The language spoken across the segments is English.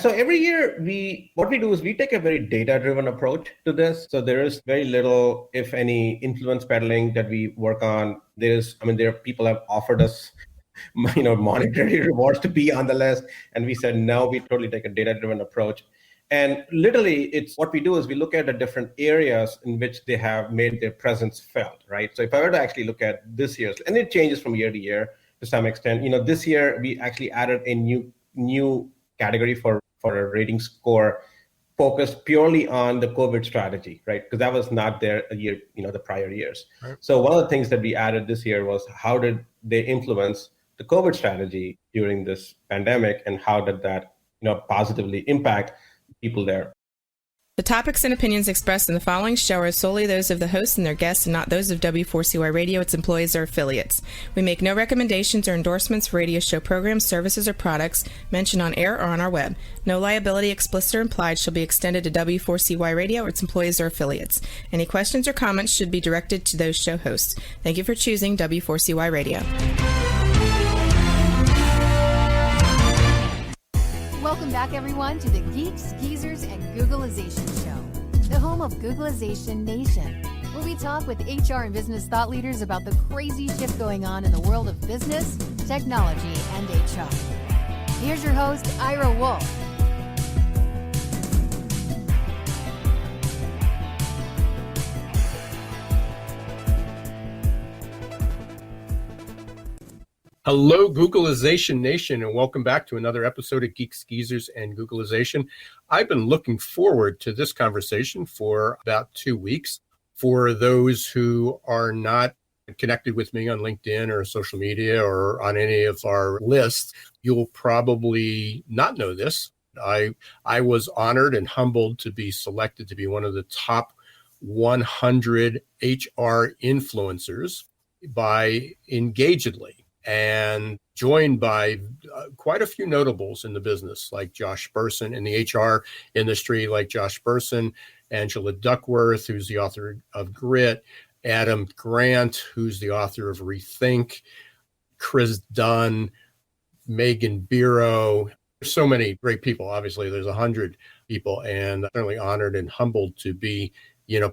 So every year, what we do is we take a very data-driven approach to this. So there is very little, if any, influence peddling that we work on. There are people have offered us, monetary rewards to be on the list, and we said no. We totally take a data-driven approach. And literally, it's what we do is we look at the different areas in which they have made their presence felt, right? So if I were to actually look at this year's, and it changes from year to year to some extent. This year we actually added a new category for a rating score focused purely on the COVID strategy, right? Because that was not there a year, the prior years. Right. So one of the things that we added this year was how did they influence the COVID strategy during this pandemic, and how did that, positively impact people there? The topics and opinions expressed in the following show are solely those of the hosts and their guests and not those of W4CY Radio, its employees, or affiliates. We make no recommendations or endorsements for radio show programs, services, or products mentioned on air or on our web. No liability, explicit or implied, shall be extended to W4CY Radio or its employees or affiliates. Any questions or comments should be directed to those show hosts. Thank you for choosing W4CY Radio. Welcome back, everyone, to the Geeks, Geezers, and Googlization Show, the home of Googlization Nation, where we talk with HR and business thought leaders about the crazy shift going on in the world of business, technology, and HR. Here's your host, Ira Wolfe. Hello, Googlization Nation, and welcome back to another episode of Geeks, Geezers, and Googlization. I've been looking forward to this conversation for about 2 weeks. For those who are not connected with me on LinkedIn or social media or on any of our lists, you'll probably not know this. I was honored and humbled to be selected to be one of the top 100 HR influencers by Engagedly, and joined by quite a few notables in the business, like Josh Burson, in the HR industry, like Josh Burson, Angela Duckworth, who's the author of Grit, Adam Grant, who's the author of Rethink, Chris Dunn, Megan Biro. There's so many great people. Obviously, there's 100 people, and I'm certainly honored and humbled to be,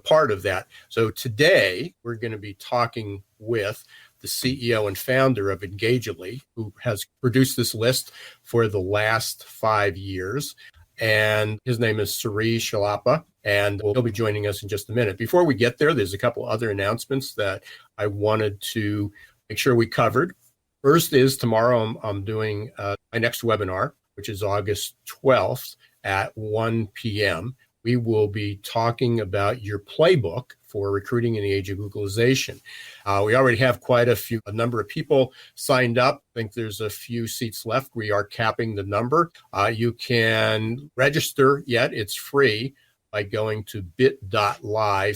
part of that. So today, we're going to be talking with the CEO and founder of Engagedly, who has produced this list for the last 5 years. And his name is Srikant Chellappa, and he'll be joining us in just a minute. Before we get there, there's a couple other announcements that I wanted to make sure we covered. First is tomorrow I'm doing my next webinar, which is August 12th at 1 p.m. We will be talking about your playbook for recruiting in the age of Googlization. We already have quite a number of people signed up. I think there's a few seats left. We are capping the number. You can register yet. It's free by going to bit.ly/RAG,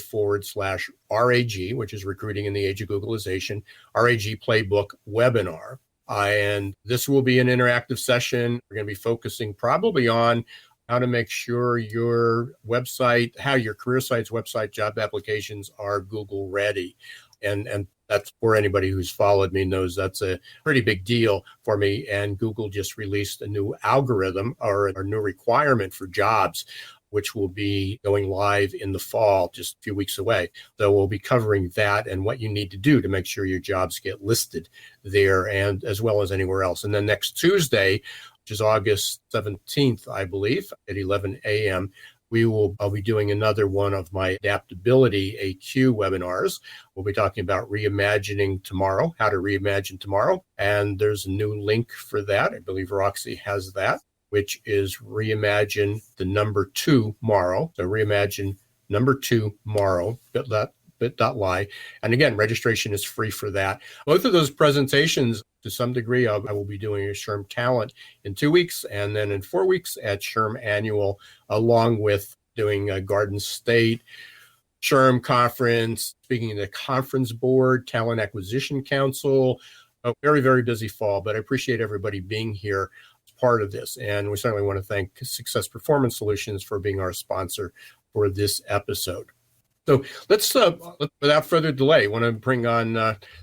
which is Recruiting in the Age of Googlization, RAG Playbook Webinar. And this will be an interactive session. We're going to be focusing probably on how to make sure your website, how your career site's website job applications are Google ready. And that's for anybody who's followed me knows that's a pretty big deal for me. And Google just released a new algorithm or a new requirement for jobs, which will be going live in the fall, just a few weeks away. So we'll be covering that and what you need to do to make sure your jobs get listed there, and as well as anywhere else. And then next Tuesday, which is August 17th, I believe, at 11 a.m., I'll be doing another one of my adaptability AQ webinars. We'll be talking about reimagining tomorrow, how to reimagine tomorrow. And there's a new link for that. I believe Roxy has that, which is reimagine the number 2 tomorrow. So reimagine number 2 tomorrow, bit.ly. And again, registration is free for that. Both of those presentations, to some degree, I will be doing a SHRM Talent in 2 weeks, and then in 4 weeks at SHRM Annual, along with doing a Garden State SHRM Conference, speaking of the conference board, Talent Acquisition Council. A very, very busy fall, but I appreciate everybody being here as part of this. And we certainly want to thank Success Performance Solutions for being our sponsor for this episode. So let's, without further delay, I want to bring on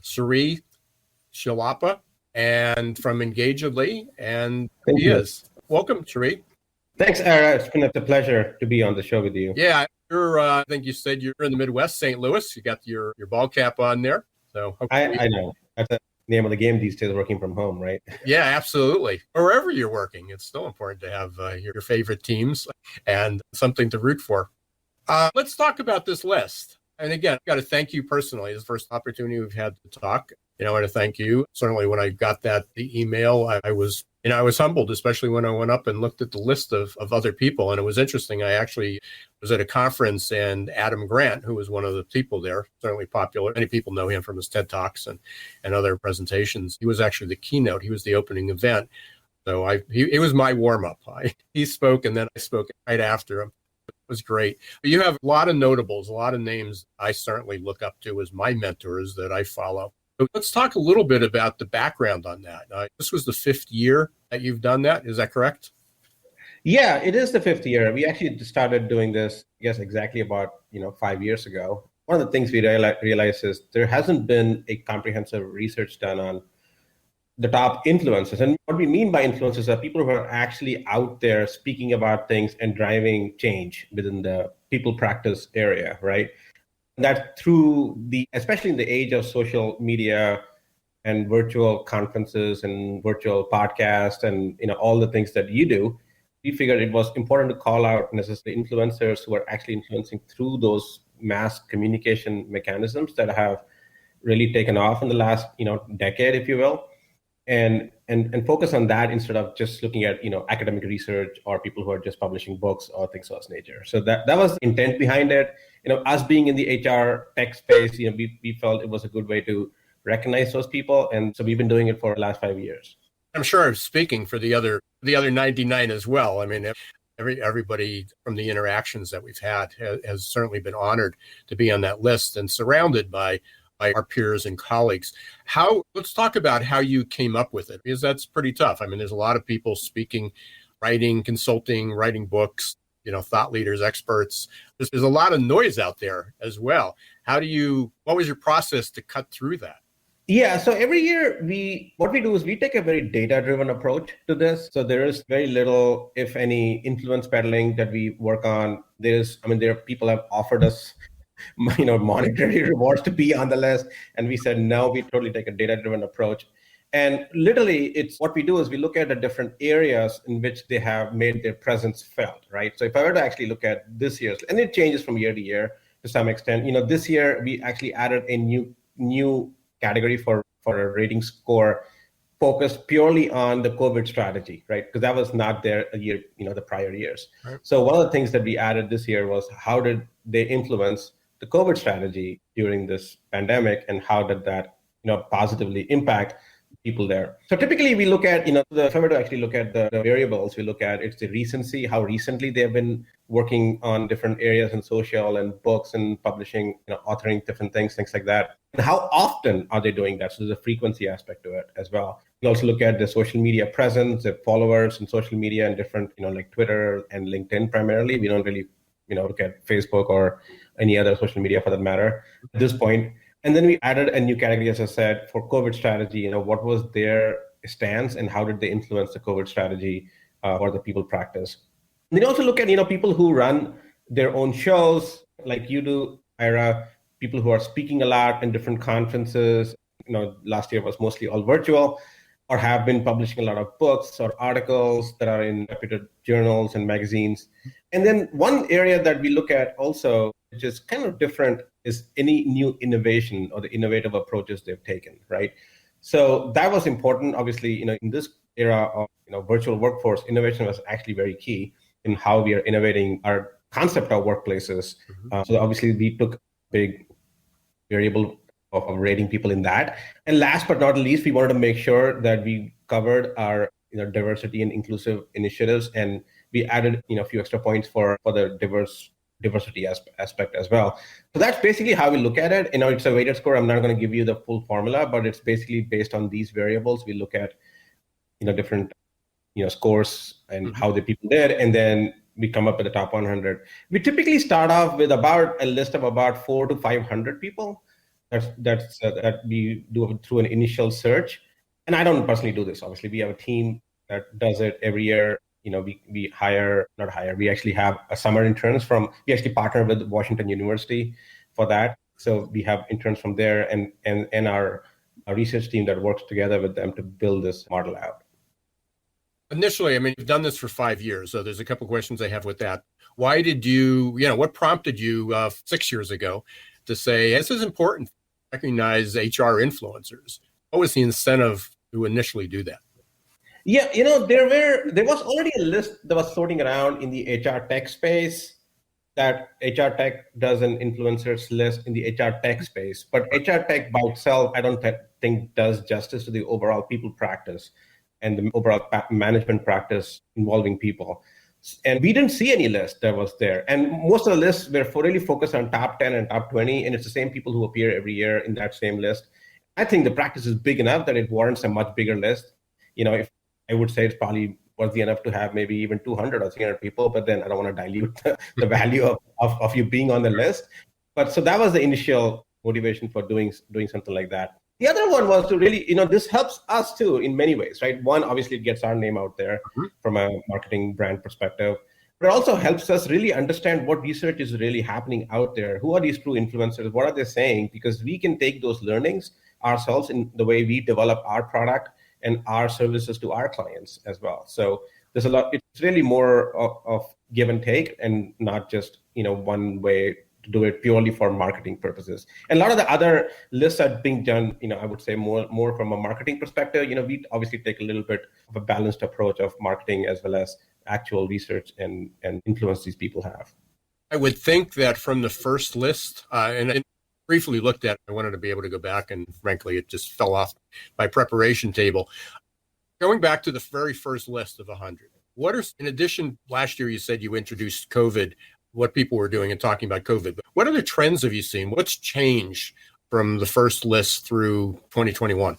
Srikant Chellappa and from Engagedly, and he is. Welcome, Sri. Thanks, Ira. It's been a pleasure to be on the show with you. Yeah, I think you said you're in the Midwest, St. Louis. You got your ball cap on there. So I know. That's the name of the game these days, working from home, right? yeah, absolutely. Wherever you're working, it's still important to have your favorite teams and something to root for. Let's talk about this list. And again, I've got to thank you personally. It's the first opportunity we've had to talk. I want to thank you. Certainly when I got the email, I was humbled, especially when I went up and looked at the list of other people. And it was interesting. I actually was at a conference, and Adam Grant, who was one of the people there, certainly popular. Many people know him from his TED Talks and other presentations. He was actually the keynote. He was the opening event. So he was my warm-up. He spoke, and then I spoke right after him. It was great. But you have a lot of notables, a lot of names I certainly look up to as my mentors that I follow. So let's talk a little bit about the background on that. This was the 5th year that you've done that. Is that correct? Yeah, it is the 5th year. We actually started doing this, I guess, exactly about 5 years ago. One of the things we realized is there hasn't been a comprehensive research done on the top influencers. And what we mean by influencers are people who are actually out there speaking about things and driving change within the people practice area, right? That through especially in the age of social media and virtual conferences and virtual podcasts and all the things that you do, we figured it was important to call out necessarily influencers who are actually influencing through those mass communication mechanisms that have really taken off in the last decade, if you will. And focus on that instead of just looking at academic research or people who are just publishing books or things of this nature. So that was the intent behind it. Us being in the HR tech space, we felt it was a good way to recognize those people, and so we've been doing it for the last 5 years. I'm sure I'm speaking for the other 99 as well. I mean, everybody from the interactions that we've had has certainly been honored to be on that list and surrounded by our peers and colleagues. Let's talk about how you came up with it, because that's pretty tough. I mean, there's a lot of people speaking, writing, consulting, writing books, thought leaders, experts. There's a lot of noise out there as well. What was your process to cut through that? Yeah, so every year what we do is we take a very data-driven approach to this. So there is very little, if any, influence peddling that we work on. There are people have offered us monetary rewards to be on the list, and we said no. We totally take a data-driven approach, and literally it's what we do is we look at the different areas in which they have made their presence felt, right? So if I were to actually look at this year's, and it changes from year to year to some extent, this year we actually added a new category for a rating score focused purely on the COVID strategy, right? Because that was not there a year, the prior years. Right. So one of the things that we added this year was how did they influence the COVID strategy during this pandemic, and how did that, positively impact people there? So typically we look at, if I were to actually look at the variables, we look at it's the recency, how recently they've been working on different areas in social and books and publishing, authoring different things like that. And how often are they doing that? So there's a frequency aspect to it as well. We also look at the social media presence, the followers in social media and different, like Twitter and LinkedIn primarily. We don't really, look at Facebook or any other social media for that matter at this point. And then we added a new category, as I said, for COVID strategy. What was their stance and how did they influence the COVID strategy or the people practice? And then also look at, people who run their own shows like you do, Ira, people who are speaking a lot in different conferences. Last year was mostly all virtual, or have been publishing a lot of books or articles that are in reputed journals and magazines. And then one area that we look at also, which is kind of different, is any new innovation or the innovative approaches they've taken, right? So that was important. Obviously, in this era of virtual workforce, innovation was actually very key in how we are innovating our concept of workplaces. So obviously we took a big variable of rating people in that. And last but not least, we wanted to make sure that we covered our diversity and inclusive initiatives, and we added a few extra points for the diversity aspect as well. So that's basically how we look at it. It's a weighted score. I'm not going to give you the full formula, but it's basically based on these variables. We look at different scores and how the people did, and then we come up with the top 100. We typically start off with about a list of about 400 to 500 people. That we do through an initial search. And I don't personally do this. Obviously, we have a team that does it every year. we we actually have a summer interns we actually partner with Washington University for that. So we have interns from there and our research team that works together with them to build this model out. Initially, I mean, you've done this for 5 years, so there's a couple questions I have with that. Why did what prompted you 6 years ago to say, this is important to recognize HR influencers? What was the incentive to initially do that? Yeah, there was already a list that was floating around in the HR tech space that HR tech does an influencers list in the HR tech space. But HR tech by itself, I don't think does justice to the overall people practice and the overall management practice involving people. And we didn't see any list that was there. And most of the lists were really focused on top 10 and top 20. And it's the same people who appear every year in that same list. I think the practice is big enough that it warrants a much bigger list. If I would say it's probably worthy enough to have maybe even 200 or 300 people, but then I don't want to dilute the value of you being on the list. But so that was the initial motivation for doing something like that. The other one was to really, this helps us too in many ways, right? One, obviously it gets our name out there from a marketing brand perspective, but it also helps us really understand what research is really happening out there. Who are these true influencers? What are they saying? Because we can take those learnings ourselves in the way we develop our product and our services to our clients as well. So there's a lot, it's really more of give and take and not just, one way to do it purely for marketing purposes. And a lot of the other lists are being done, I would say more from a marketing perspective. We obviously take a little bit of a balanced approach of marketing as well as actual research and influence these people have. I would think that from the first list, and briefly looked at, I wanted to be able to go back, and frankly, it just fell off my preparation table. Going back to the very first list of 100, in addition, last year you said you introduced COVID, what people were doing and talking about COVID. But what other trends have you seen? What's changed from the first list through 2021?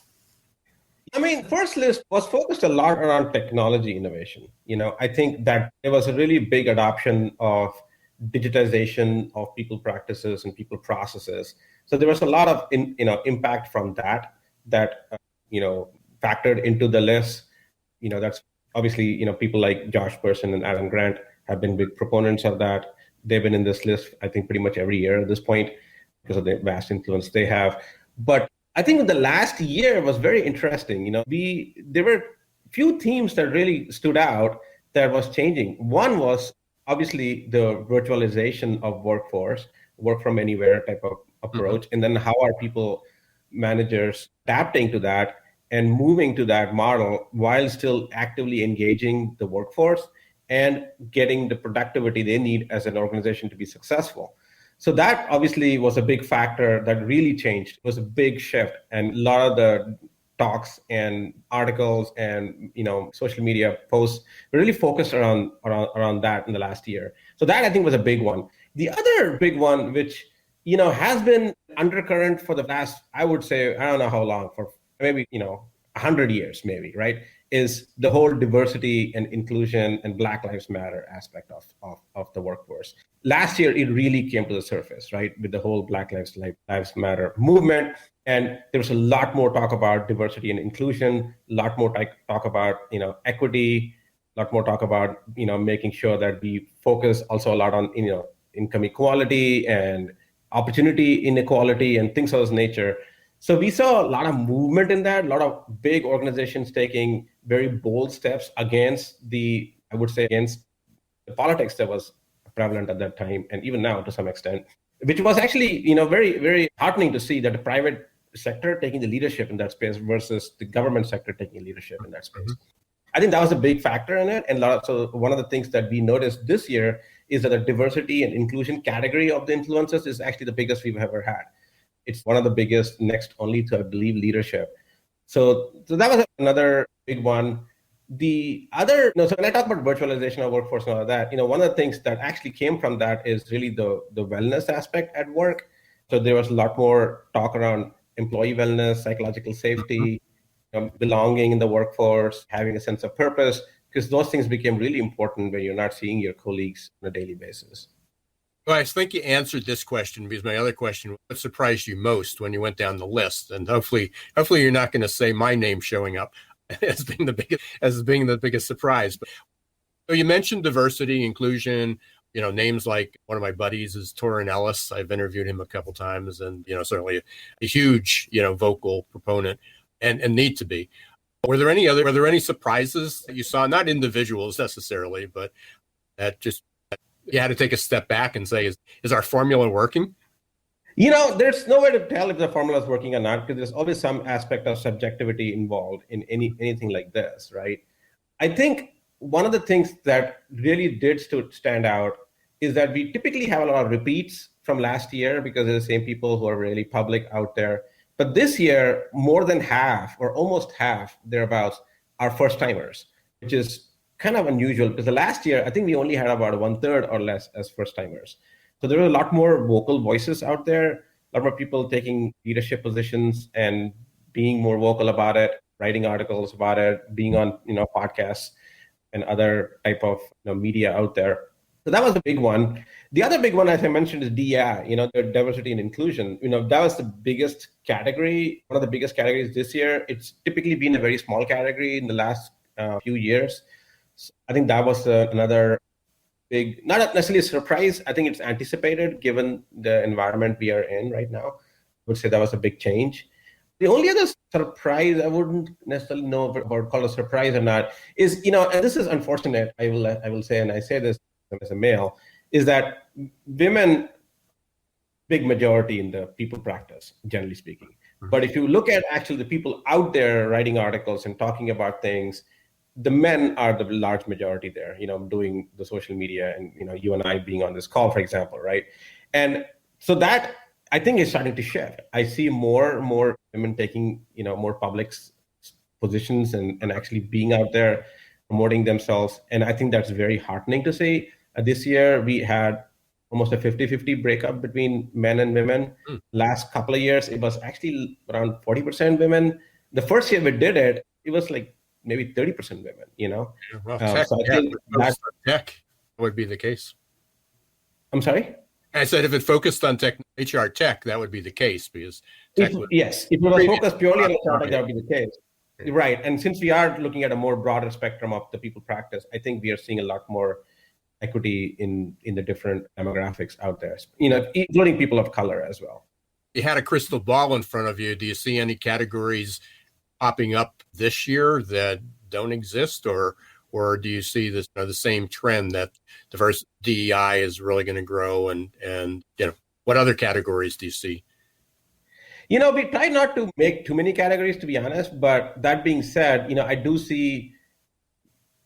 I mean, first list was focused a lot around technology innovation. I think that there was a really big adoption of digitization of people practices and people processes. So there was a lot of impact from that factored into the list. That's obviously people like Josh Person and Adam Grant have been big proponents of that. They've been in this list, I think, pretty much every year at this point because of the vast influence they have. But I think the last year was very interesting. There were few themes that really stood out that was changing. One was obviously the virtualization of workforce, work from anywhere type of approach. And then how are people managers adapting to that and moving to that model while still actively engaging the workforce and getting the productivity they need as an organization to be successful. So that obviously was a big factor that really changed. It was a big shift. And a lot of the talks and articles and social media posts were really focused around that in the last year. So that I think was a big one. The other big one, which has been undercurrent for the last, I would say, I don't know how long, for maybe 100 years, maybe, right, is the whole diversity and inclusion and Black Lives Matter aspect of the workforce. Last year, it really came to the surface, right, with the whole Black Lives Matter movement. And there was a lot more talk about diversity and inclusion, a lot more talk about, equity, a lot more talk about, making sure that we focus also a lot on, income equality and opportunity inequality and things of this nature. So we saw a lot of movement in that, a lot of big organizations taking very bold steps against the politics that was prevalent at that time, and even now to some extent, which was actually, very, very heartening to see that the private sector taking the leadership in that space versus the government sector taking leadership in that space. I think that was a big factor in it. And so one of the things that we noticed this year is that the diversity and inclusion category of the influencers is actually the biggest we've ever had. It's one of the biggest, next only to, I believe, leadership. So that was another big one. The other, so when I talk about virtualization of workforce and all of that, one of the things that actually came from that is really the wellness aspect at work. So there was a lot more talk around employee wellness, psychological safety, belonging in the workforce, having a sense of purpose, because those things became really important when you're not seeing your colleagues on a daily basis. Well, I think you answered this question because my other question, what surprised you most when you went down the list? And hopefully you're not going to say my name showing up as being the biggest surprise. But So you mentioned diversity, inclusion, names like one of my buddies is Torrin Ellis. I've interviewed him a couple times, and, certainly a huge, vocal proponent and need to be. Were there any surprises that you saw, not individuals necessarily, but that just you had to take a step back and say, is our formula working? There's no way to tell if the formula is working or not, because there's always some aspect of subjectivity involved in anything like this, right? I think one of the things that really did stand out is that we typically have a lot of repeats from last year because they're the same people who are really public out there. But this year, more than half or almost half thereabouts are first timers, which is kind of unusual because the last year, I think we only had about 1/3 or less as first timers. So there were a lot more vocal voices out there, a lot more people taking leadership positions and being more vocal about it, writing articles about it, being on podcasts and other type of media out there. So that was the big one. The other big one, as I mentioned, is DEI, the diversity and inclusion. That was the biggest category, one of the biggest categories this year. It's typically been a very small category in the last few years. So I think that was another big, not necessarily a surprise. I think it's anticipated given the environment we are in right now. I would say that was a big change. The only other surprise, I wouldn't necessarily know about call a surprise or not, is, and this is unfortunate, I will say, and I say this as a male, is that women, big majority in the people practice, generally speaking. But if you look at actually the people out there writing articles and talking about things, the men are the large majority there, doing the social media and, you and I being on this call, for example, right? And so that, I think, is starting to shift. I see more women taking, more public positions and actually being out there promoting themselves. And I think that's very heartening to see. This year, we had almost a 50-50 breakup between men and women. Last couple of years, it was actually around 40% women. The first year we did it, it was like maybe 30% women, Well, so I think tech would be the case. I'm sorry? I said if it focused on HR tech, that would be the case because yes, if it was focused purely on HR tech, that would be the case. Right. And since we are looking at a more broader spectrum of the people practice, I think we are seeing a lot more equity in the different demographics out there, including people of color as well. You had a crystal ball in front of you. Do you see any categories popping up this year that don't exist, or do you see this the same trend that diverse DEI is really going to grow, and what other categories do you see? We try not to make too many categories, to be honest, but that being said, I do see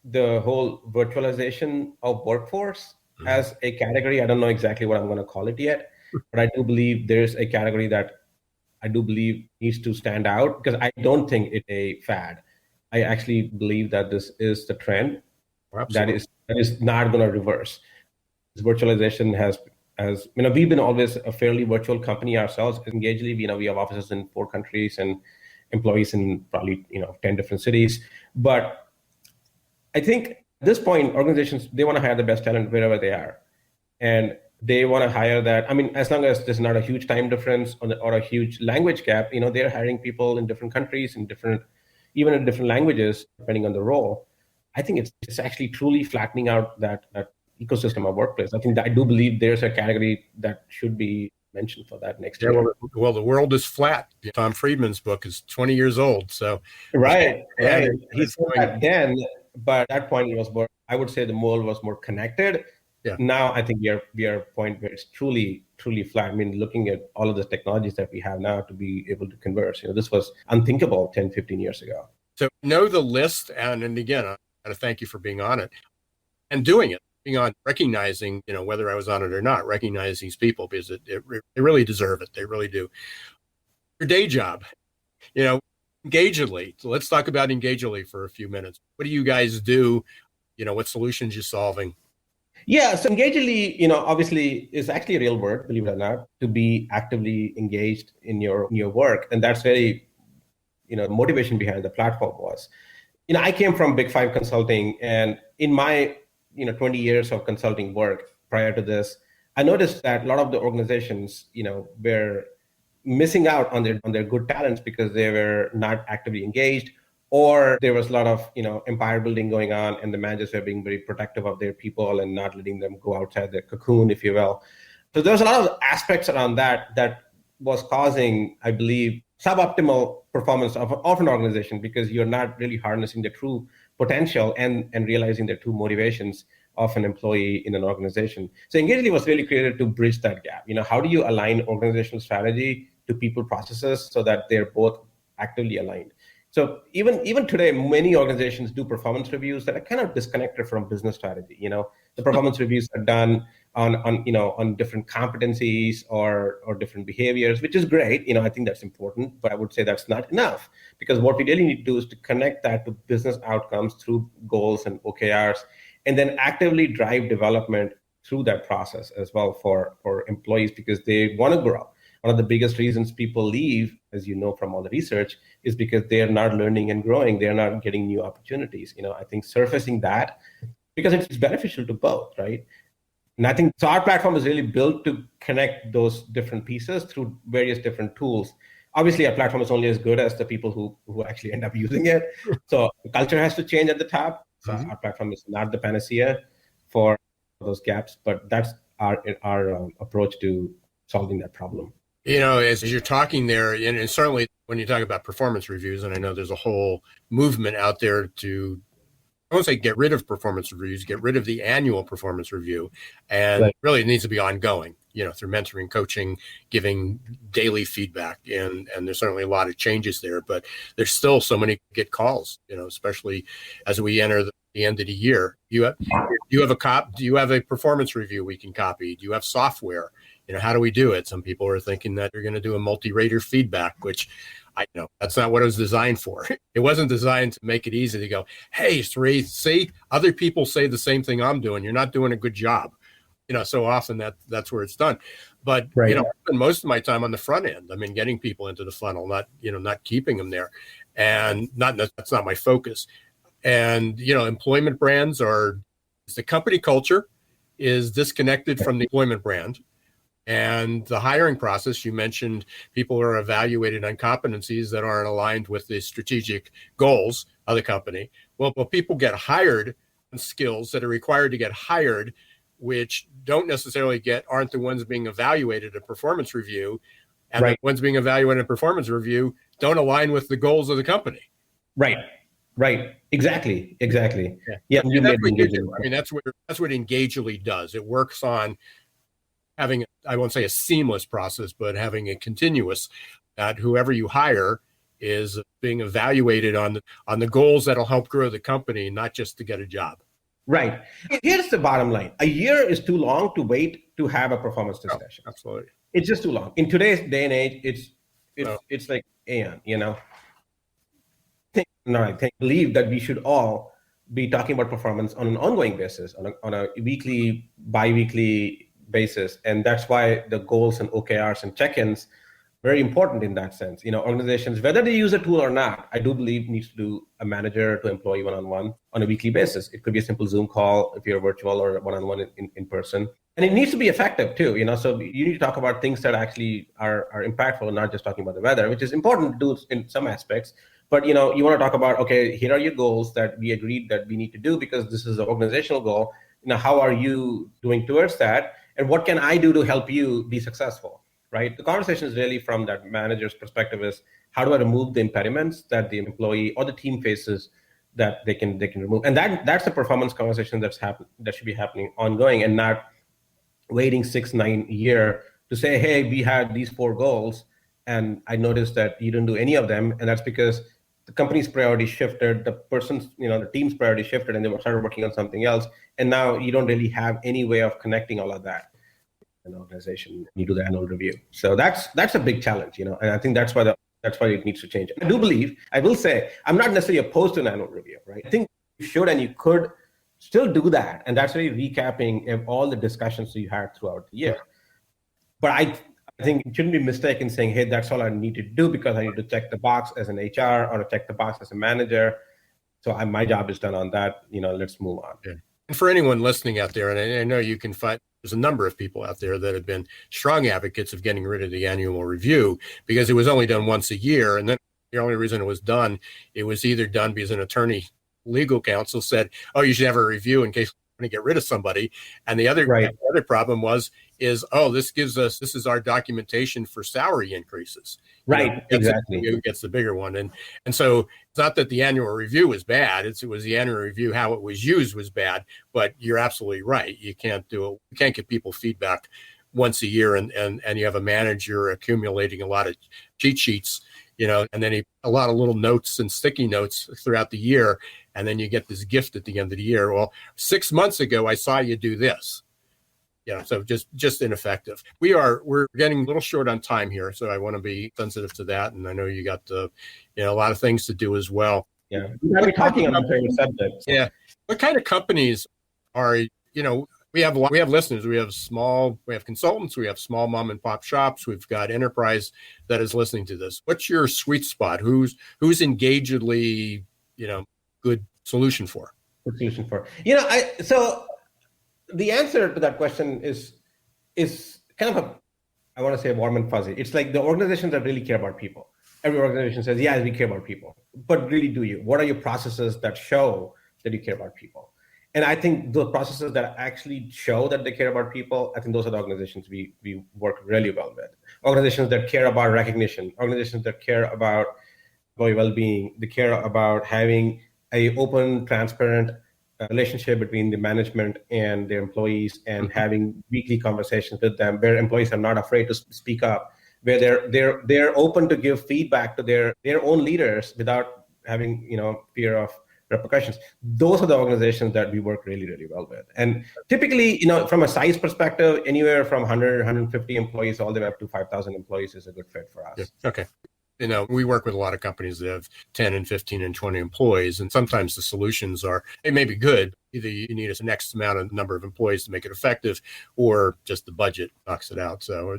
the whole virtualization of workforce as a category. I don't know exactly what I'm going to call it yet, but I do believe there's a category that I do believe needs to stand out because I don't think it's a fad. I actually believe that this is the trend that is not going to reverse. This virtualization has we've been always a fairly virtual company ourselves. Engagely, we have offices in 4 countries and employees in probably 10 different cities. But I think at this point, organizations, they want to hire the best talent wherever they are, and they want to hire that. As long as there's not a huge time difference or a huge language gap, they're hiring people in different countries and even in different languages, depending on the role. I think it's actually truly flattening out that ecosystem of workplace. I do believe there's a category that should be mentioned for that next year. Well, the world is flat. Tom Friedman's book is 20 years old. So right. He said that then, but at that point it was more, I would say the world was more connected. Yeah. Now I think we are at a point where it's truly flat. looking at all of the technologies that we have now to be able to converse, this was unthinkable 10, 15 years ago. So know the list, and again, I got to thank you for being on it and doing it, being on, recognizing, whether I was on it or not, recognize these people because they really deserve it. They really do. Your day job, Engagedly. So let's talk about Engagedly for a few minutes. What do you guys do? What solutions you're solving? Yeah, so Engagedly, obviously is actually a real word, believe it or not, to be actively engaged in your work. And that's very, the motivation behind the platform was. I came from Big Five consulting, and in my, 20 years of consulting work prior to this, I noticed that a lot of the organizations, were missing out on their good talents because they were not actively engaged, or there was a lot of, empire building going on, and the managers were being very protective of their people and not letting them go outside their cocoon, if you will. So there's a lot of aspects around that was causing, I believe, suboptimal performance of an organization, because you're not really harnessing the true potential and realizing the true motivations of an employee in an organization. So Engagely was really created to bridge that gap. How do you align organizational strategy to people processes so that they're both actively aligned? So even today, many organizations do performance reviews that are kind of disconnected from business strategy. The performance reviews are done on different competencies or different behaviors, which is great. I think that's important, but I would say that's not enough, because what we really need to do is to connect that to business outcomes through goals and OKRs, and then actively drive development through that process as well for employees, because they want to grow. One of the biggest reasons people leave, as you know from all the research, is because they are not learning and growing. They are not getting new opportunities. I think surfacing that, because it's beneficial to both, right? And I think so our platform is really built to connect those different pieces through various different tools. Obviously, our platform is only as good as the people who actually end up using it. So the culture has to change at the top. So our platform is not the panacea for those gaps, but that's our approach to solving that problem. As you're talking there, and certainly when you talk about performance reviews, and I know there's a whole movement out there to, I won't say get rid of performance reviews, get rid of the annual performance review. And Right. Really it needs to be ongoing, through mentoring, coaching, giving daily feedback. And there's certainly a lot of changes there, but there's still so many get calls, especially as we enter the end of the year. Do you have a performance review we can copy? Do you have software? How do we do it? Some people are thinking that you're going to do a multi-rater feedback, which I know that's not what it was designed for. It wasn't designed to make it easy to go, hey, Sri, see, other people say the same thing I'm doing. You're not doing a good job. So often that's where it's done. But, Right. I spend most of my time on the front end. I mean, getting people into the funnel, not keeping them there. And that's not my focus. And, employment brands the company culture is disconnected from the employment brand. And the hiring process, you mentioned people are evaluated on competencies that aren't aligned with the strategic goals of the company. Well, people get hired on skills that are required to get hired, which aren't the ones being evaluated at performance review. And Right. the ones being evaluated at performance review don't align with the goals of the company. Right. Exactly. Yeah. You That's made what you Engagely. do. I mean, that's what Engagely does. It works on having, I won't say a seamless process, but having a continuous, that whoever you hire is being evaluated on the goals that'll help grow the company, not just to get a job. Right. Here's the bottom line. A year is too long to wait to have a performance discussion. Oh, absolutely. It's just too long. In today's day and age, it's like aeon, I believe that we should all be talking about performance on an ongoing basis, on a weekly, bi-weekly basis. And that's why the goals and OKRs and check-ins very important in that sense. Organizations, whether they use a tool or not, I do believe needs to do a manager to employee one-on-one on a weekly basis. It could be a simple Zoom call if you're virtual, or one-on-one in person. And it needs to be effective too, so you need to talk about things that actually are impactful, not just talking about the weather, which is important to do in some aspects. But you want to talk about, okay, here are your goals that we agreed that we need to do because this is the organizational goal. How are you doing towards that? And what can I do to help you be successful, right? The conversation is really from that manager's perspective is, how do I remove the impediments that the employee or the team faces that they can remove? And that's a performance conversation that should be happening ongoing, and not waiting 6-9 years to say, hey, we had these 4 goals and I noticed that you didn't do any of them. And that's because the company's priority shifted, the team's priority shifted, and they started working on something else. And now you don't really have any way of connecting all of that in an organization. You do the annual review. So that's a big challenge, and I think that's why it needs to change. I will say, I'm not necessarily opposed to an annual review, right? I think you should and you could still do that. And that's really recapping all the discussions you had throughout the year. But I think it shouldn't be mistaken saying, hey, that's all I need to do because I need to check the box as an HR or to check the box as a manager. So my job is done on that. Let's move on. Yeah. And for anyone listening out there, and I know you can find, there's a number of people out there that have been strong advocates of getting rid of the annual review because it was only done once a year. And then The only reason it was either done because an attorney legal counsel said, oh, you should have a review in case we're going to get rid of somebody. And the other problem is this is our documentation for salary increases. Right. Exactly. Who gets the bigger one. And so it's not that the annual review was bad. It was the annual review, how it was used was bad, but you're absolutely right. You can't give people feedback once a year and you have a manager accumulating a lot of cheat sheets, and then a lot of little notes and sticky notes throughout the year. And then you get this gift at the end of the year. Well, 6 months ago, I saw you do this. So just ineffective. We're getting a little short on time here, so I want to be sensitive to that. And I know you got a lot of things to do as well. Yeah, we're talking about favorite subjects. Yeah, what kind of companies are we have listeners. We have consultants. We have small mom and pop shops. We've got enterprise that is listening to this. What's your sweet spot? Who's engagedly good solution for? Good solution for so. The answer to that question is kind of I want to say warm and fuzzy. It's like the organizations that really care about people. Every organization says, yeah, we care about people. But really, do you? What are your processes that show that you care about people? And I think the processes that actually show that they care about people, I think those are the organizations we work really well with. Organizations that care about recognition, organizations that care about employee well-being, they care about having a open, transparent relationship between the management and their employees and having weekly conversations with them where employees are not afraid to speak up, where they're open to give feedback to their own leaders without having fear of repercussions. Those are the organizations that we work really, really well with. And typically, from a size perspective, anywhere from 100, 150 employees all the way up to 5,000 employees is a good fit for us. Yeah. Okay. We work with a lot of companies that have 10 and 15 and 20 employees, and sometimes the solutions they may be good. Either you need a next amount of number of employees to make it effective, or just the budget knocks it out. So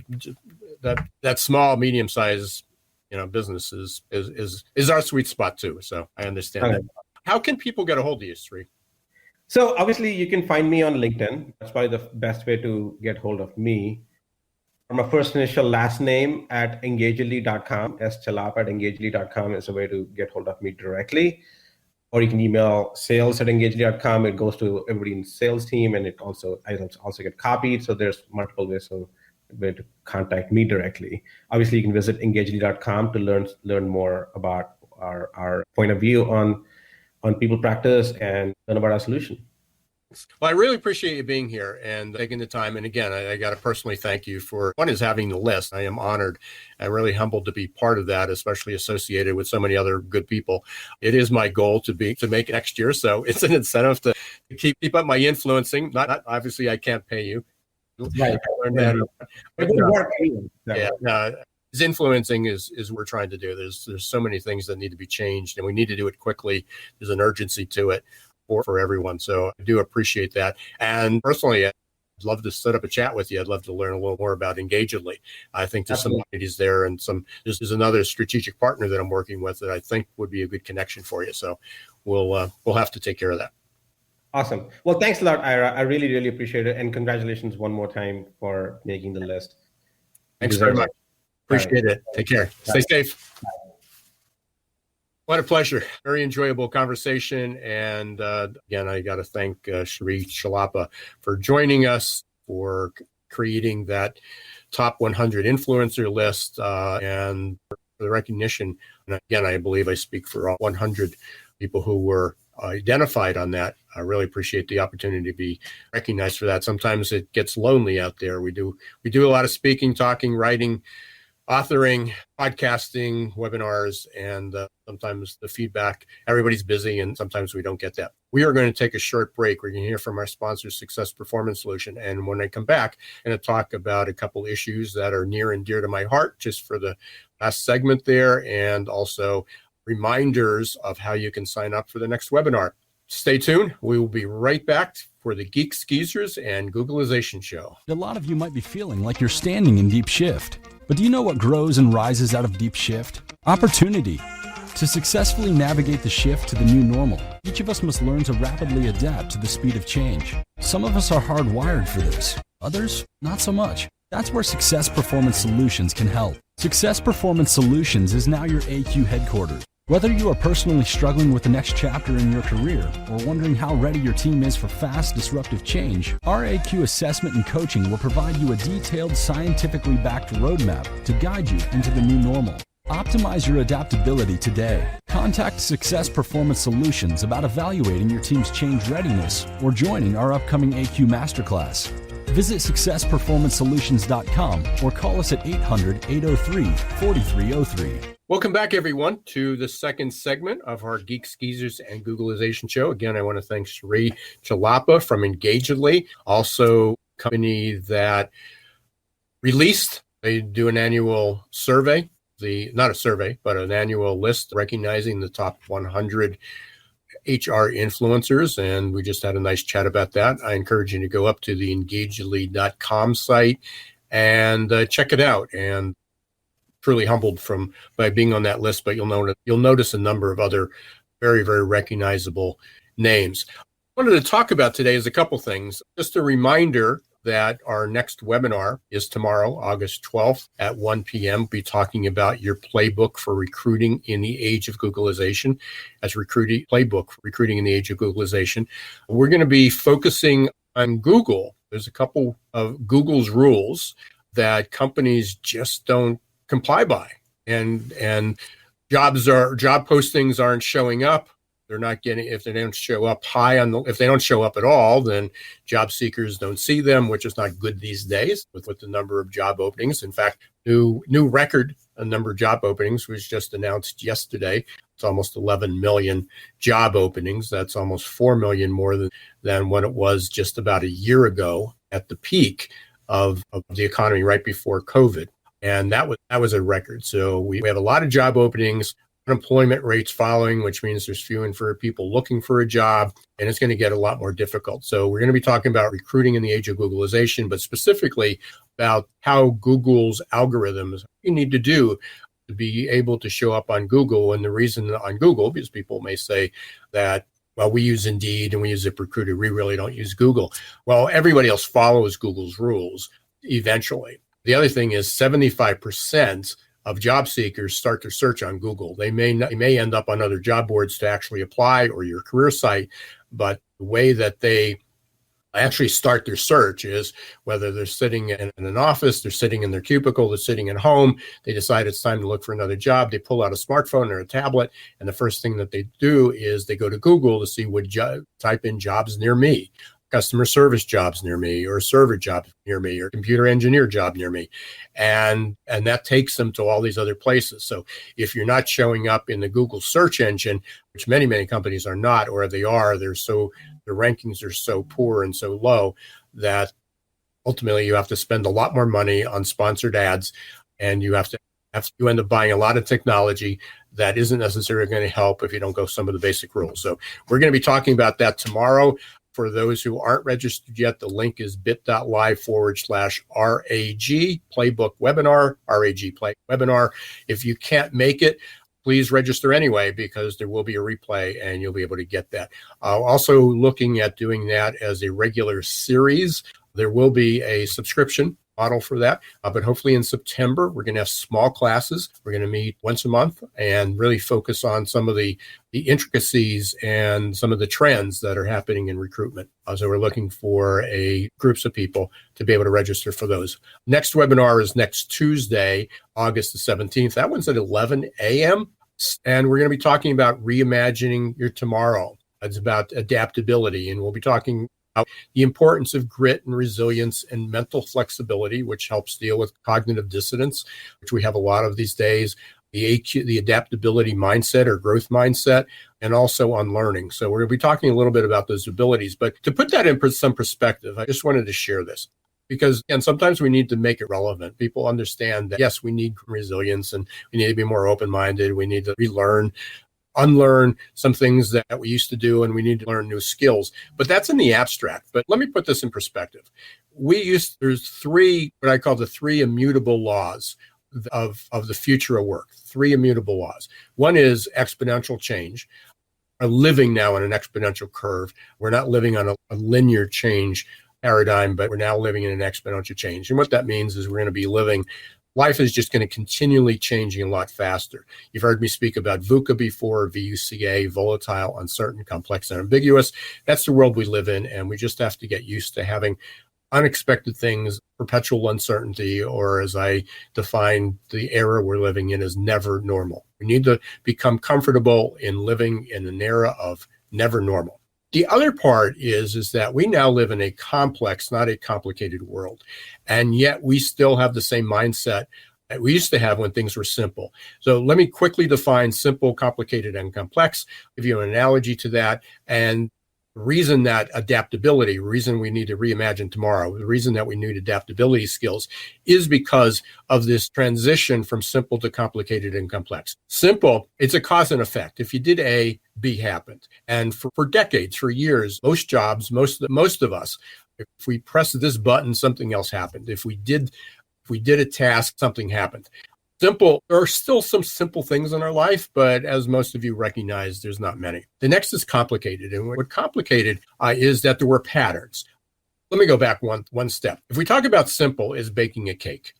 that small, medium size, business is our sweet spot too. So I understand that. How can people get a hold of you, Sri? So obviously you can find me on LinkedIn. That's probably the best way to get hold of me. My first initial last name at engagedly.com, Chellappa at engagedly.com is a way to get hold of me directly. Or you can email sales@engagedly.com. It goes to everybody in the sales team, and I also get copied. So there's multiple ways to contact me directly. Obviously, you can visit engagedly.com to learn more about our point of view on people practice and learn about our solution. Well, I really appreciate you being here and taking the time. And again, I got to personally thank you for one is having the list. I am honored and really humbled to be part of that, especially associated with so many other good people. It is my goal to make it next year. So it's an incentive to keep up my influencing. Not obviously I can't pay you. Right. Influencing is what we're trying to do. There's so many things that need to be changed and we need to do it quickly. There's an urgency to it for everyone. So I do appreciate that. And personally, I'd love to set up a chat with you. I'd love to learn a little more about Engagedly. I think there's some opportunities there and there's another strategic partner that I'm working with that I think would be a good connection for you. So we'll have to take care of that. Awesome. Well, thanks a lot, Ira. I really, really appreciate it. And congratulations one more time for making the list. Thanks very much. Appreciate it. Take care. Stay safe. What a pleasure. Very enjoyable conversation. And again, I got to thank Srikant Chellappa for joining us, for creating that top 100 influencer list and for the recognition. And again, I believe I speak for all 100 people who were identified on that. I really appreciate the opportunity to be recognized for that. Sometimes it gets lonely out there. We do a lot of speaking, talking, writing, authoring, podcasting, webinars, and sometimes the feedback, everybody's busy and sometimes we don't get that. We are going to take a short break. We're going to hear from our sponsor, Success Performance Solution. And when I come back, I'm going to talk about a couple issues that are near and dear to my heart, just for the last segment there, and also reminders of how you can sign up for the next webinar. Stay tuned. We will be right back for the Geeks Geezers and Googlization show. A lot of you might be feeling like you're standing in deep shift. But do you know what grows and rises out of deep shift? Opportunity. To successfully navigate the shift to the new normal, each of us must learn to rapidly adapt to the speed of change. Some of us are hardwired for this, others not so much. That's where Success Performance Solutions can help. Success Performance Solutions is now your AQ headquarters. Whether you are personally struggling with the next chapter in your career or wondering how ready your team is for fast, disruptive change, our AQ assessment and coaching will provide you a detailed, scientifically backed roadmap to guide you into the new normal. Optimize your adaptability today. Contact Success Performance Solutions about evaluating your team's change readiness or joining our upcoming AQ Masterclass. Visit successperformancesolutions.com or call us at 800-803-4303. Welcome back, everyone, to the second segment of our Geeks, Geezers, and Googlization show. Again, I want to thank Srikant Chellappa from Engagedly, also a company that released, they do an annual survey, not a survey, but an annual list recognizing the top 100 HR influencers, and we just had a nice chat about that. I encourage you to go up to the engagedly.com site and check it out. And truly humbled by being on that list, but you'll notice a number of other very, very recognizable names. What I wanted to talk about today is a couple things. Just a reminder that our next webinar is tomorrow, August 12th at 1 p.m. We'll be talking about your playbook for recruiting in the age of Googlization, as playbook for recruiting in the age of Googlization. We're going to be focusing on Google. There's a couple of Google's rules that companies just don't comply by, and job postings aren't showing up. They're not getting, if they don't show up if they don't show up at all, then job seekers don't see them, which is not good these days with the number of job openings. In fact, new record a number of job openings was just announced yesterday. It's almost 11 million job openings. That's almost 4 million more than what it was just about a year ago at the peak of the economy right before COVID. And that was a record. So we have a lot of job openings, unemployment rates following, which means there's fewer and fewer people looking for a job, and it's going to get a lot more difficult. So we're going to be talking about recruiting in the age of Googlization, but specifically about how Google's algorithms you need to do to be able to show up on Google. And the reason on Google, because people may say that, well, we use Indeed and we use ZipRecruiter, we really don't use Google. Well, everybody else follows Google's rules eventually. The other thing is 75% of job seekers start their search on Google. They may end up on other job boards to actually apply or your career site, but the way that they actually start their search is whether they're sitting in an office, they're sitting in their cubicle, they're sitting at home, they decide it's time to look for another job, they pull out a smartphone or a tablet, and the first thing that they do is they go to Google to see type in jobs near me. Customer service jobs near me, or server jobs near me, or computer engineer job near me. And that takes them to all these other places. So if you're not showing up in the Google search engine, which many, many companies are not, or they are, their rankings are so poor and so low that ultimately you have to spend a lot more money on sponsored ads, and you end up buying a lot of technology that isn't necessarily going to help if you don't go some of the basic rules. So we're going to be talking about that tomorrow. For those who aren't registered yet, the link is bit.ly/RAG playbook webinar, RAG play webinar. If you can't make it, please register anyway, because there will be a replay and you'll be able to get that. Also looking at doing that as a regular series. There will be a subscription model for that. But hopefully in September, we're going to have small classes. We're going to meet once a month and really focus on some of the intricacies and some of the trends that are happening in recruitment. So we're looking for groups of people to be able to register for those. Next webinar is next Tuesday, August the 17th. That one's at 11 a.m. And we're going to be talking about reimagining your tomorrow. It's about adaptability. And we'll be talking about the importance of grit and resilience and mental flexibility, which helps deal with cognitive dissonance, which we have a lot of these days, the adaptability mindset or growth mindset, and also on learning. So we're going to be talking a little bit about those abilities. But to put that in some perspective, I just wanted to share this because, and sometimes we need to make it relevant. People understand that, yes, we need resilience and we need to be more open-minded. We need to relearn, unlearn some things that we used to do, and we need to learn new skills. But that's in the abstract. But let me put this in perspective. There's three, what I call the three immutable laws of the future of work, three immutable laws. One is exponential change. We're living now on an exponential curve. We're not living on a linear change paradigm, but we're now living in an exponential change. And what that means is we're going to be living, life is just going to continually changing a lot faster. You've heard me speak about VUCA before, VUCA, volatile, uncertain, complex, and ambiguous. That's the world we live in, and we just have to get used to having unexpected things, perpetual uncertainty, or as I define the era we're living in, as never normal. We need to become comfortable in living in an era of never normal. The other part is that we now live in a complex, not a complicated world. And yet we still have the same mindset that we used to have when things were simple. So let me quickly define simple, complicated, and complex, give you an analogy to that. And the reason that adaptability, reason we need to reimagine tomorrow, the reason that we need adaptability skills is because of this transition from simple to complicated and complex. Simple, it's a cause and effect. If you did A, B happened. And for decades, for years, most jobs, most of us, if we pressed this button, something else happened. If we did a task, something happened. Simple, there are still some simple things in our life, but as most of you recognize, there's not many. The next is complicated. And what complicated is that there were patterns. Let me go back one step. If we talk about simple, is baking a cake.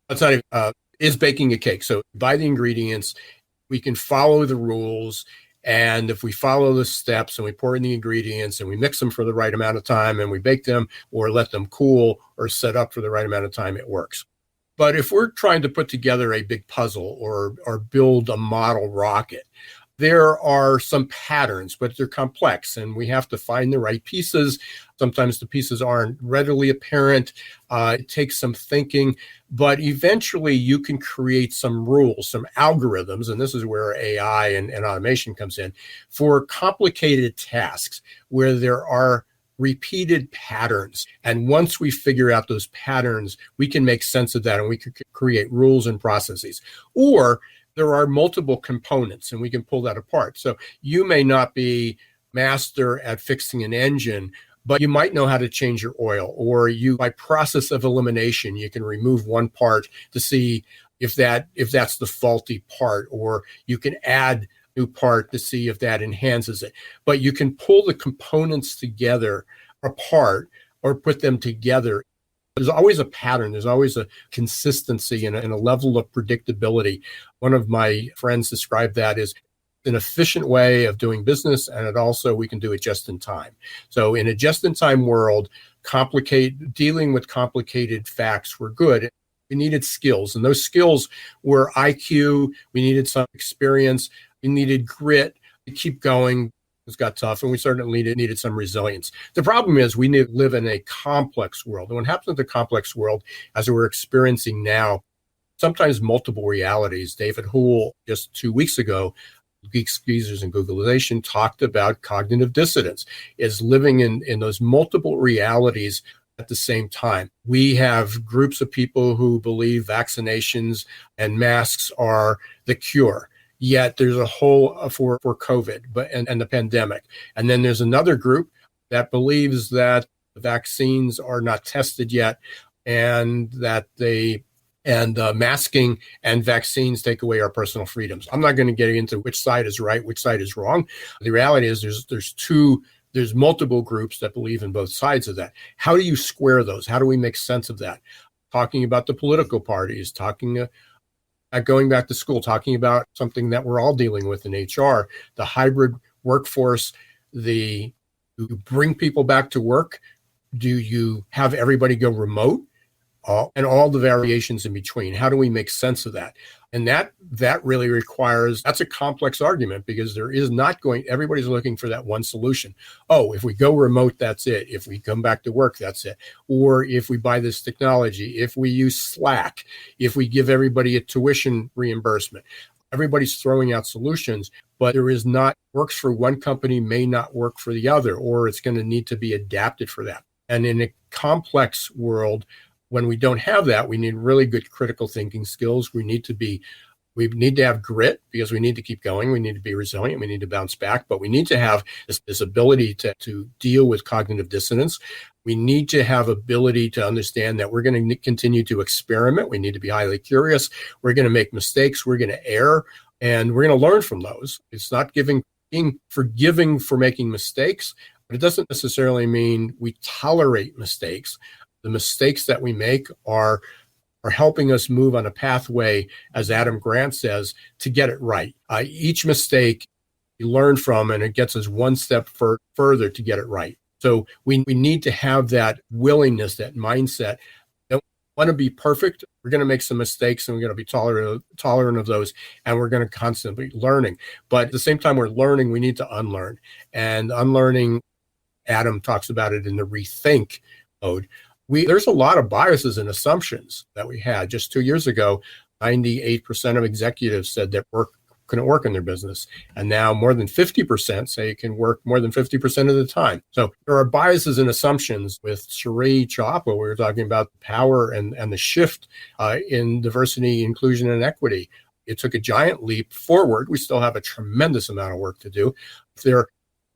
That's not even, is baking a cake. So buy the ingredients, we can follow the rules. And if we follow the steps and we pour in the ingredients and we mix them for the right amount of time and we bake them or let them cool or set up for the right amount of time, it works. But if we're trying to put together a big puzzle or build a model rocket, there are some patterns, but they're complex and we have to find the right pieces. Sometimes the pieces aren't readily apparent. It takes some thinking, but eventually you can create some rules, some algorithms, and this is where AI and automation comes in, for complicated tasks where there are repeated patterns. And once we figure out those patterns, we can make sense of that and we can create rules and processes. Or there are multiple components and we can pull that apart. So you may not be master at fixing an engine, but you might know how to change your oil, or you, by process of elimination, you can remove one part to see if that's the faulty part, or you can add new part to see if that enhances it. But you can pull the components together apart or put them together. There's always a pattern. There's always a consistency and a level of predictability. One of my friends described that as an efficient way of doing business, and it also, we can do it just in time. So in a just-in-time world, dealing with complicated facts were good. We needed skills, and those skills were IQ. We needed some experience. We needed grit to keep going. It got tough, and we certainly needed some resilience. The problem is we live in a complex world. And what happens in the complex world, as we're experiencing now, sometimes multiple realities. David Houle, just 2 weeks ago, Geeks Geezers and Googlization, talked about cognitive dissonance, is living in those multiple realities at the same time. We have groups of people who believe vaccinations and masks are the cure. Yet there's a whole for COVID and the pandemic. And then there's another group that believes that the vaccines are not tested yet and that masking and vaccines take away our personal freedoms. I'm not going to get into which side is right, which side is wrong. The reality is there's multiple groups that believe in both sides of that. How do you square those? How do we make sense of that? Talking about the political parties, going back to school, talking about something that we're all dealing with in HR, the hybrid workforce, you bring people back to work? Do you have everybody go remote? And all the variations in between. How do we make sense of that? And that really that's a complex argument, because everybody's looking for that one solution. Oh, if we go remote, that's it. If we come back to work, that's it. Or if we buy this technology, if we use Slack, if we give everybody a tuition reimbursement. Everybody's throwing out solutions, but works for one company may not work for the other, or it's going to need to be adapted for that. And in a complex world, when we don't have that, we need really good critical thinking skills. We need to have grit, because we need to keep going. We need to be resilient. We need to bounce back, but we need to have this ability to deal with cognitive dissonance. We need to have ability to understand that we're going to continue to experiment. We need to be highly curious. We're going to make mistakes. We're going to err, and we're going to learn from those. It's not being forgiving for making mistakes, But it doesn't necessarily mean we tolerate mistakes. The mistakes that we make are helping us move on a pathway, as Adam Grant says, to get it right. Each mistake you learn from, and it gets us one step further to get it right. So we need to have that willingness, that mindset. Don't want to be perfect. We're going to make some mistakes, and we're going to be tolerant of those, and we're going to constantly be learning. But at the same time we're learning, we need to unlearn. And unlearning, Adam talks about it in the rethink mode. There's a lot of biases and assumptions that we had. Just 2 years ago, 98% of executives said that couldn't work in their business. And now more than 50% say it can work more than 50% of the time. So there are biases and assumptions. With Srikant Chellappa, we were talking about the power and the shift in diversity, inclusion, and equity. It took a giant leap forward. We still have a tremendous amount of work to do. In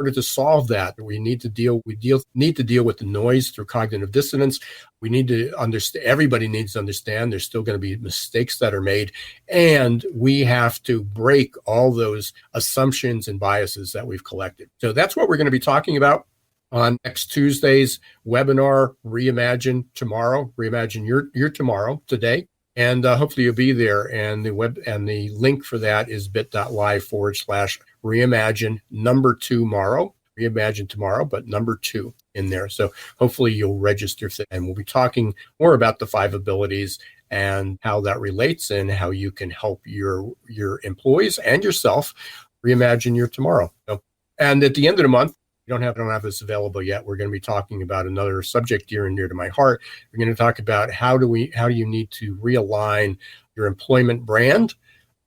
order to solve that, we need to deal with the noise through cognitive dissonance. We need to understand, everybody needs to understand there's still going to be mistakes that are made, and we have to break all those assumptions and biases that we've collected. So that's what we're going to be talking about on next Tuesday's webinar, Reimagine Tomorrow. Reimagine your tomorrow today. And hopefully you'll be there. And the link for that is bit.ly/reimagine tomorrow. Reimagine tomorrow, but 2 in there. So hopefully you'll register. And we'll be talking more about the 5 abilities and how that relates and how you can help your employees and yourself reimagine your tomorrow. And at the end of the month, I don't have this available yet. We're going to be talking about another subject near and dear to my heart. We're going to talk about how do you need to realign your employment brand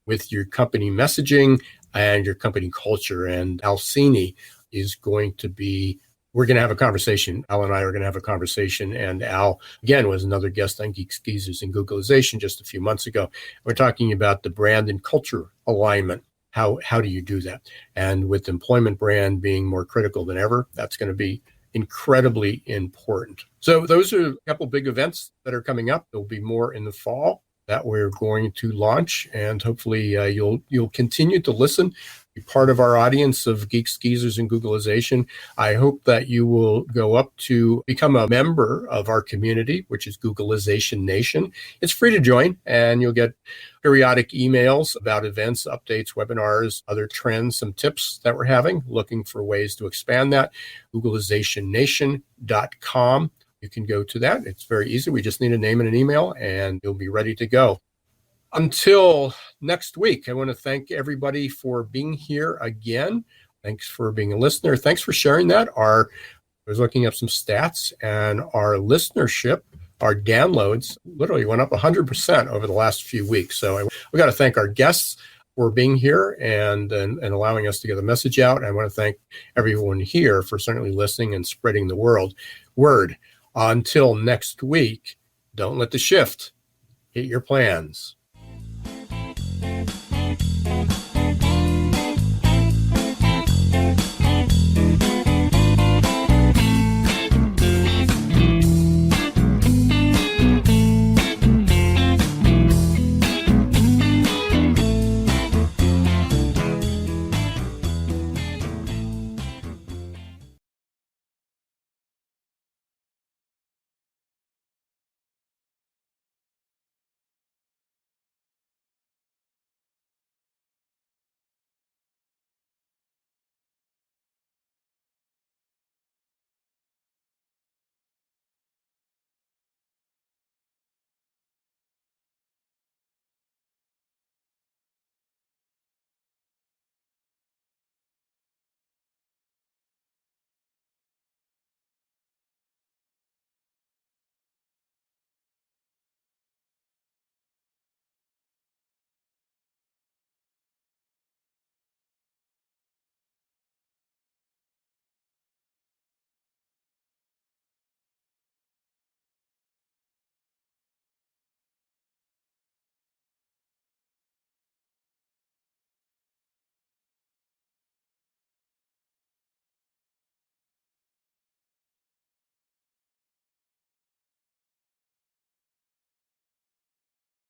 with your company messaging and your company culture. And Alcini is going to be, we're going to have a conversation. Al and I are going to have a conversation. And Al, again, was another guest on Geeks Geezers and Googlization just a few months ago. We're talking about the brand and culture alignment. How do you do that? And with employment brand being more critical than ever, that's going to be incredibly important. So those are a couple big events that are coming up. There'll be more in the fall that we're going to launch, and hopefully you'll continue to listen, be part of our audience of Geeks, Geezers, and Googlization. I hope that you will go up to become a member of our community, which is Googlization Nation. It's free to join, and you'll get periodic emails about events, updates, webinars, other trends, some tips that we're having, looking for ways to expand that. Googlizationnation.com. You can go to that. It's very easy. We just need a name and an email, and you'll be ready to go. Until next week, I want to thank everybody for being here again. Thanks for being a listener. Thanks for sharing that. I was looking up some stats, and our listenership, our downloads, literally went up 100% over the last few weeks. So we got to thank our guests for being here and allowing us to get the message out. I want to thank everyone here for certainly listening and spreading the word. Until next week, don't let the shift hit your plans.